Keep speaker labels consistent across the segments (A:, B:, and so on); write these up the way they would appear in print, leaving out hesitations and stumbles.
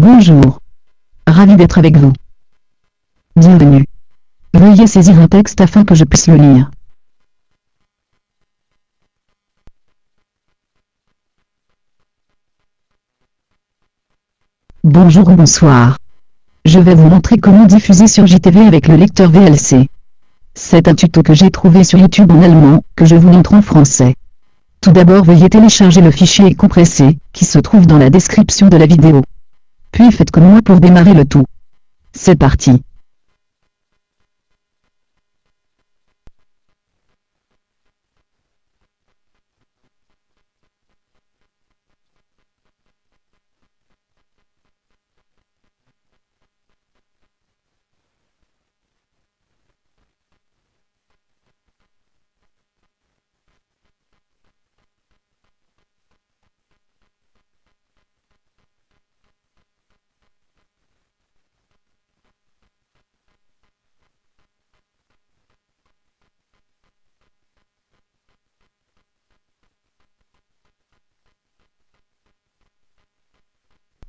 A: Bonjour. Ravi d'être avec vous. Bienvenue. Veuillez saisir un texte afin que je puisse le lire. Bonjour ou bonsoir. Je vais vous montrer comment diffuser sur JTV avec le lecteur VLC. C'est un tuto que j'ai trouvé sur YouTube en allemand, que je vous montre en français. Tout d'abord veuillez télécharger le fichier compressé, qui se trouve dans la description de la vidéo. Puis faites comme moi pour démarrer le tout. C'est parti.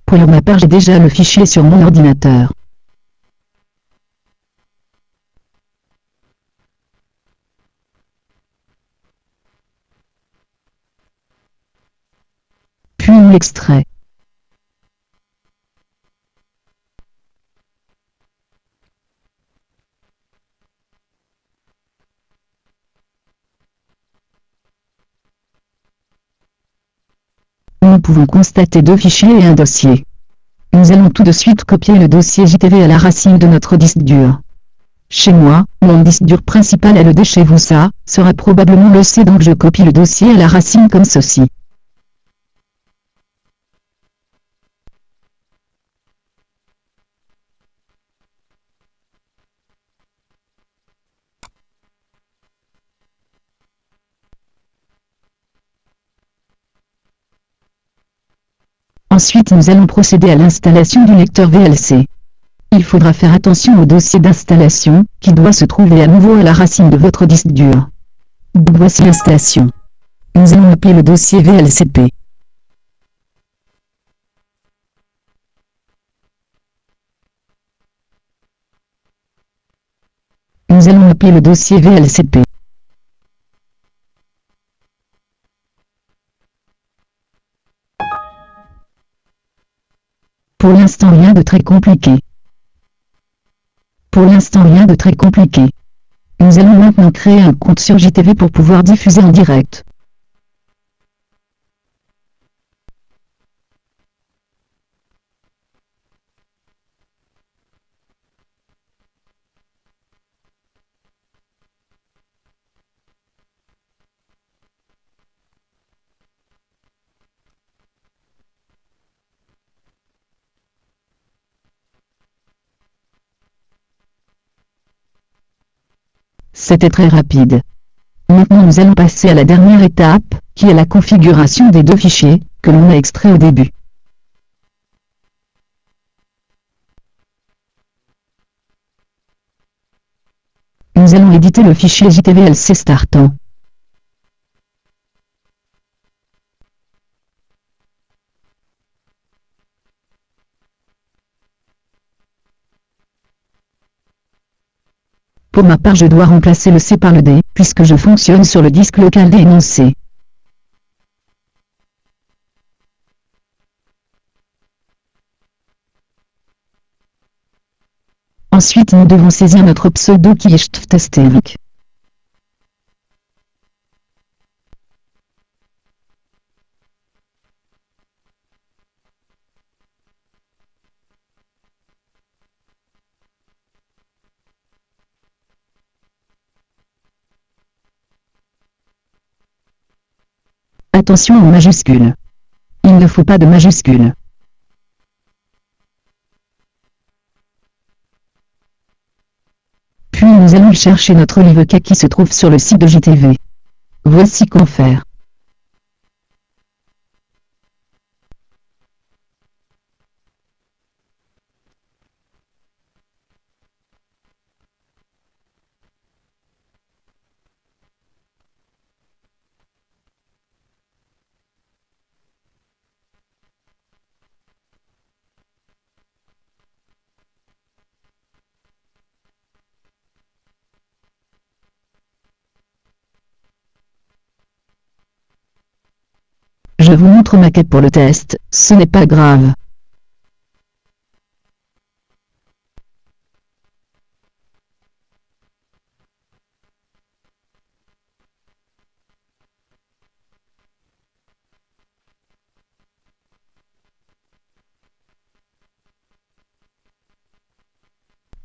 A: Pour ma part, j'ai déjà le fichier sur mon ordinateur. Puis on l'extrait. Nous pouvons constater deux fichiers et un dossier. Nous allons tout de suite copier le dossier JTV à la racine de notre disque dur. Chez moi, mon disque dur principal est le D. Chez vous ça sera probablement le C, donc je copie le dossier à la racine comme ceci. Ensuite nous allons procéder à l'installation du lecteur VLC. Il faudra faire attention au dossier d'installation, qui doit se trouver à nouveau à la racine de votre disque dur. Donc voici l'installation. Nous allons appeler le dossier VLCP. Nous allons appeler le dossier VLCP. Pour l'instant rien de très compliqué. Nous allons maintenant créer un compte sur JTV pour pouvoir diffuser en direct. C'était très rapide. Maintenant nous allons passer à la dernière étape, qui est la configuration des deux fichiers, que l'on a extraits au début. Nous allons éditer le fichier JTVLC startant. Pour ma part, je dois remplacer le C par le D, puisque je fonctionne sur le disque local D et non C. Ensuite nous devons saisir notre pseudo qui est Stftesterik. Attention aux majuscules. Il ne faut pas de majuscules. Puis nous allons chercher notre livk qui se trouve sur le site de JTV. Voici comment faire. Je vous montre ma quête pour le test, ce n'est pas grave.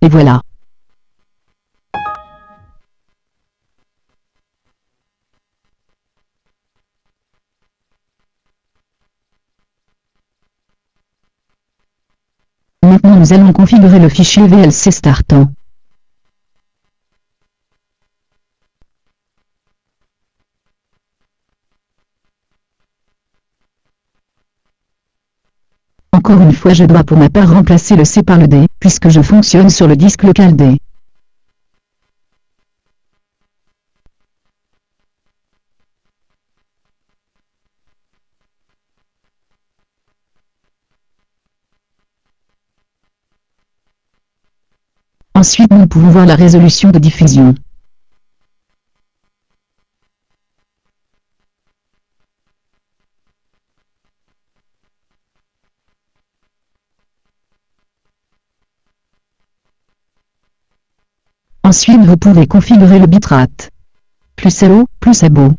A: Et voilà. Maintenant nous allons configurer le fichier VLC startant. Encore une fois je dois pour ma part remplacer le C par le D, puisque je fonctionne sur le disque local D. Ensuite nous pouvons voir la résolution de diffusion. Ensuite vous pouvez configurer le bitrate. Plus c'est haut, plus c'est beau.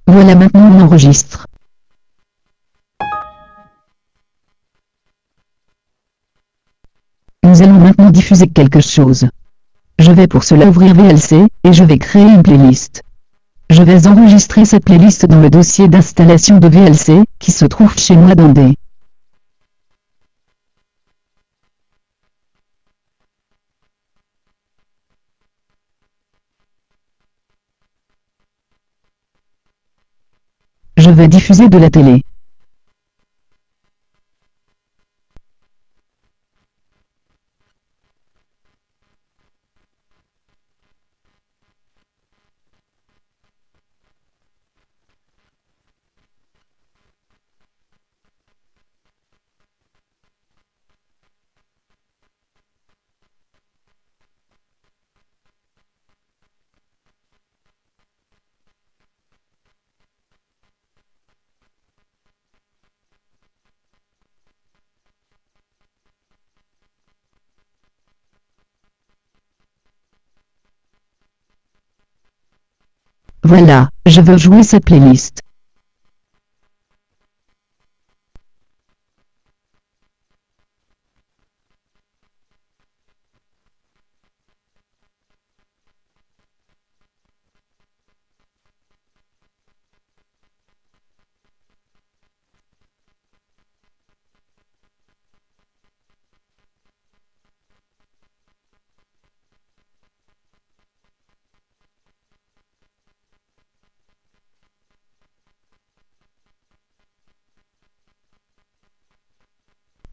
A: Voilà, maintenant on enregistre. Nous allons maintenant diffuser quelque chose. Je vais pour cela ouvrir VLC, et je vais créer une playlist. Je vais enregistrer cette playlist dans le dossier d'installation de VLC, qui se trouve chez moi dans D. Je vais diffuser de la télé. Voilà, je veux jouer cette playlist.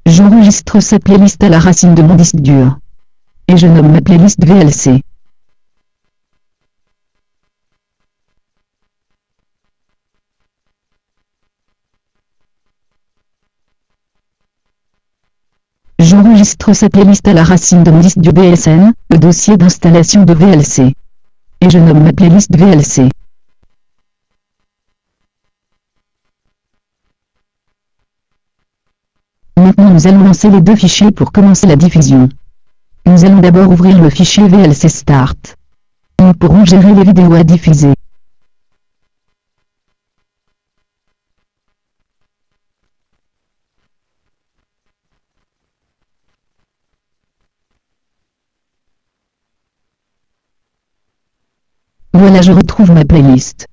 A: J'enregistre cette playlist à la racine de mon disque dur. Et je nomme ma playlist VLC. J'enregistre cette playlist à la racine de mon disque dur BSN, le dossier d'installation de VLC. Et je nomme ma playlist VLC. Maintenant nous allons lancer les deux fichiers pour commencer la diffusion. Nous allons d'abord ouvrir le fichier VLC Start. Nous pourrons gérer les vidéos à diffuser. Voilà, je retrouve ma playlist.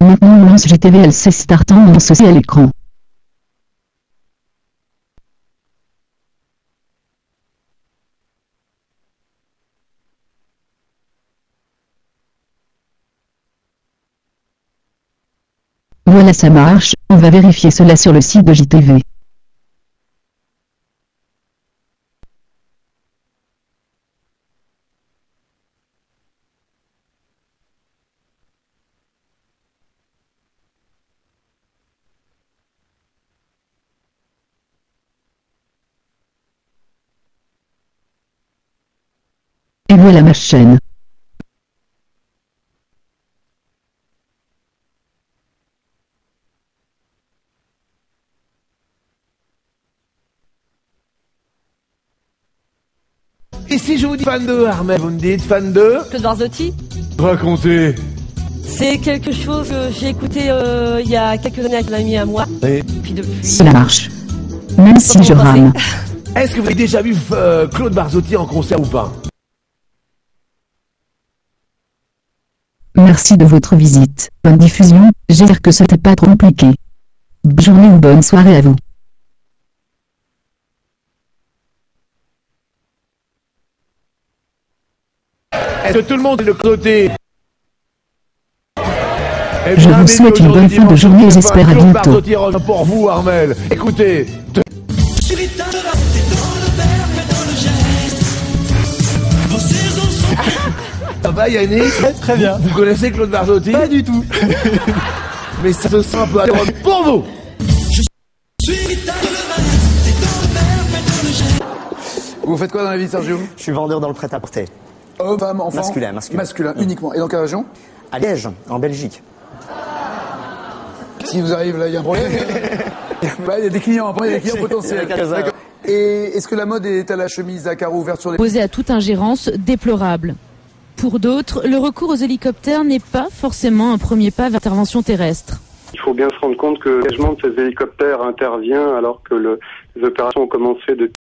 A: Maintenant on lance GTVLC Start en associé à l'écran. Voilà, ça marche, on va vérifier cela sur le site de JTV. Et voilà ma chaîne.
B: Et si je vous dis fan de Armel, vous me dites fan de
C: Claude Barzotti.
B: Racontez.
C: C'est quelque chose que j'ai écouté il y a quelques années avec un ami à moi.
B: Oui.
C: Puis depuis.
A: Cela marche. Même si je rame.
B: Est-ce que vous avez déjà vu Claude Barzotti en concert ou pas?
A: Merci de votre visite. Bonne diffusion, j'espère que ce n'était pas trop compliqué. Bonne journée ou bonne soirée à vous.
B: Est-ce que tout le monde est de côté?
A: Je vous souhaite une bonne fin de journée et j'espère à
B: Claude
A: bientôt.
B: Barzotti revient pour vous, Armel. Écoutez. Ça va Yannick?
D: Très bien.
B: Vous connaissez Claude Barzotti?
D: Pas du tout.
B: Mais ça se sent un peu pour vous.
E: Vous faites quoi dans la vie, Sergio?
F: Je suis vendeur dans le prêt-à-porter.
E: Homme, femme, enfant?
F: Masculin.
E: Masculin, uniquement. Et dans quelle région?
F: À Liège, en Belgique.
E: Si vous arrivez là, il y a un problème. Il y a des clients, il y a des clients potentiels. D'accord. Et est-ce que la mode est à la chemise à carreaux ouverte sur les...
G: Posé à toute ingérence déplorable. Pour d'autres, le recours aux hélicoptères n'est pas forcément un premier pas vers l'intervention terrestre.
H: Il faut bien se rendre compte que l'engagement de ces hélicoptères intervient alors que les opérations ont commencé depuis